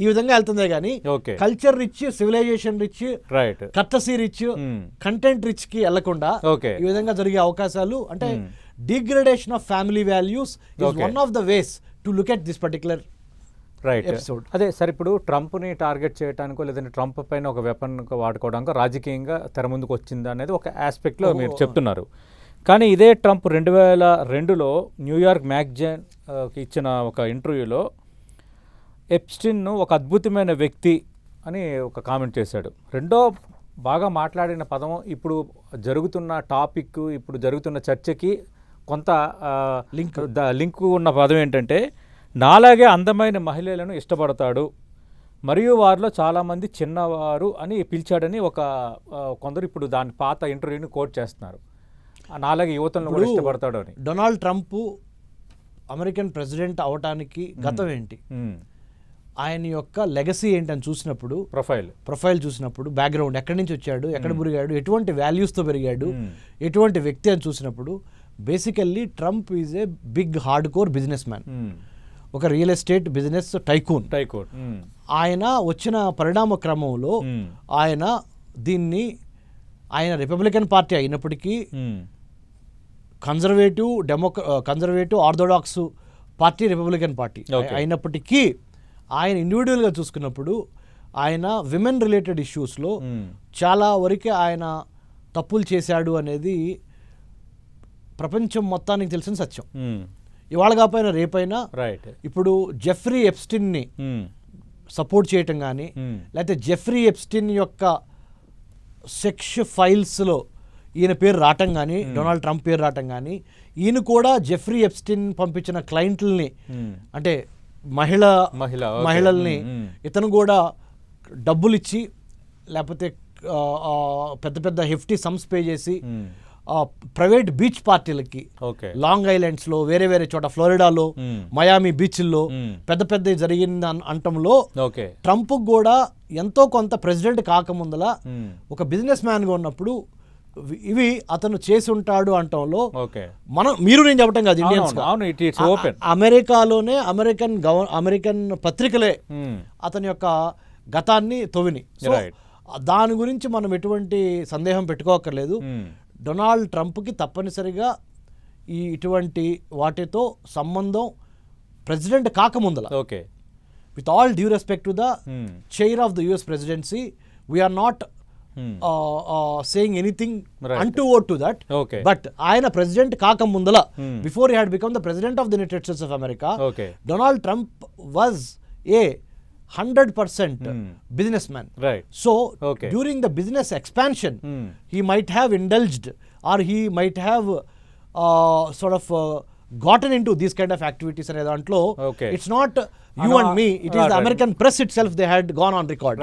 ఈ విధంగా వెళ్తుందే కానీ culture rich, civilization rich, courtesy rich, content rich కి వెళ్లకుండా ఈ విధంగా జరిగే అవకాశాలు అంటే degradation of family values is one of the ways to look at this particular episode. అదే సార్, ఇప్పుడు ట్రంప్ని టార్గెట్ చేయడానికో లేదంటే ట్రంప్ పైన ఒక వెపన్ వాడుకోవడానికో రాజకీయంగా తెర ముందుకు వచ్చిందా అనేది ఒక ఆస్పెక్ట్లో మీరు చెప్తున్నారు. కానీ ఇదే ట్రంప్ 2002లో న్యూయార్క్ మ్యాగజైన్ ఇచ్చిన ఒక ఇంటర్వ్యూలో ఎప్స్టీన్ను ఒక అద్భుతమైన వ్యక్తి అని ఒక కామెంట్ చేశాడు. రెండో బాగా మాట్లాడిన పదం ఇప్పుడు జరుగుతున్న టాపిక్, ఇప్పుడు జరుగుతున్న చర్చకి కొంత లింక్ ఉన్న పదం ఏంటంటే, నాలాగే అందమైన మహిళలను ఇష్టపడతాడు మరియు వారిలో చాలామంది చిన్నవారు అని పిలిచాడని కొందరు ఇప్పుడు దాని పాత ఇంటర్వ్యూని కోట్ చేస్తున్నారు. నాలాగే యువతలను కూడా ఇష్టపడతాడు అని. డొనాల్డ్ ట్రంప్ అమెరికన్ ప్రెసిడెంట్ అవటానికి గతం ఏంటి, ఆయన యొక్క లెగసీ ఏంటని చూసినప్పుడు, ప్రొఫైల్ చూసినప్పుడు, బ్యాక్గ్రౌండ్ ఎక్కడి నుంచి వచ్చాడు, ఎక్కడ పెరిగాడు, ఎటువంటి వాల్యూస్తో పెరిగాడు, ఎటువంటి వ్యక్తి అని చూసినప్పుడు basically Trump is a big hard core business man, ఒక రియల్ ఎస్టేట్ బిజినెస్ టైకూన్. ఆయన వచ్చిన పరిణామ క్రమంలో ఆయన రిపబ్లికన్ పార్టీ అయినప్పటికీ conservative orthodox party Republican party అయినప్పటికీ ఆయన ఇండివిజువల్గా చూసుకున్నప్పుడు ఆయన విమెన్ రిలేటెడ్ ఇష్యూస్లో చాలా వరకే ఆయన తప్పులు చేశాడు అనేది ప్రపంచం మొత్తానికి తెలిసిన సత్యం. ఇవాళ కాకపోయినా రేపైనా ఇప్పుడు జెఫ్రీ ఎప్స్టీన్ని సపోర్ట్ చేయటం కానీ, లేకపోతే జెఫ్రీ ఎప్స్టీన్ యొక్క సెక్స్ ఫైల్స్లో ఈయన పేరు రావటం కానీ, డొనాల్డ్ ట్రంప్ పేరు రావటం కానీ, ఈయన కూడా జెఫ్రీ ఎప్స్టీన్ పంపించిన క్లయింట్లని అంటే మహిళల్ని ఇతను కూడా డబ్బులు ఇచ్చి లేకపోతే పెద్ద పెద్ద హెఫ్టీ సమ్స్ పే చేసి ప్రైవేట్ బీచ్ పార్టీలకి లాంగ్ ఐలాండ్స్లో, వేరే వేరే చోట, ఫ్లోరిడాలో, మయామి బీచ్ల్లో పెద్ద పెద్ద జరిగింది అంటంలో ట్రంప్ కూడా ఎంతో కొంత ప్రెసిడెంట్ కాకముందల ఒక బిజినెస్ మ్యాన్గా ఉన్నప్పుడు ఇవి అతను చేసి ఉంటాడు అంటంలో నేను చెప్పటం కాదు, ఇండియన్స్ అమెరికాలోనే అమెరికన్ పత్రికలే అతని యొక్క గతాన్ని తవ్విని. సో దాని గురించి మనం ఎటువంటి సందేహం పెట్టుకోకర్లేదు. డొనాల్డ్ ట్రంప్కి తప్పనిసరిగా ఇటువంటి వాటితో సంబంధం ప్రెసిడెంట్ కాకముందల, with all due respect to the chair of the US presidency, we are not saying anything untoward to that, but ఆయన ప్రెసిడెంట్ కాకముందల, before he had become the president of the United States of America, Donald Trump was a 100% businessman. So during the business expansion he might have indulged or he might have sort of gotten into these kind of activities అనే దాంట్లో it's not you and me, it is the American press itself, they had gone on record.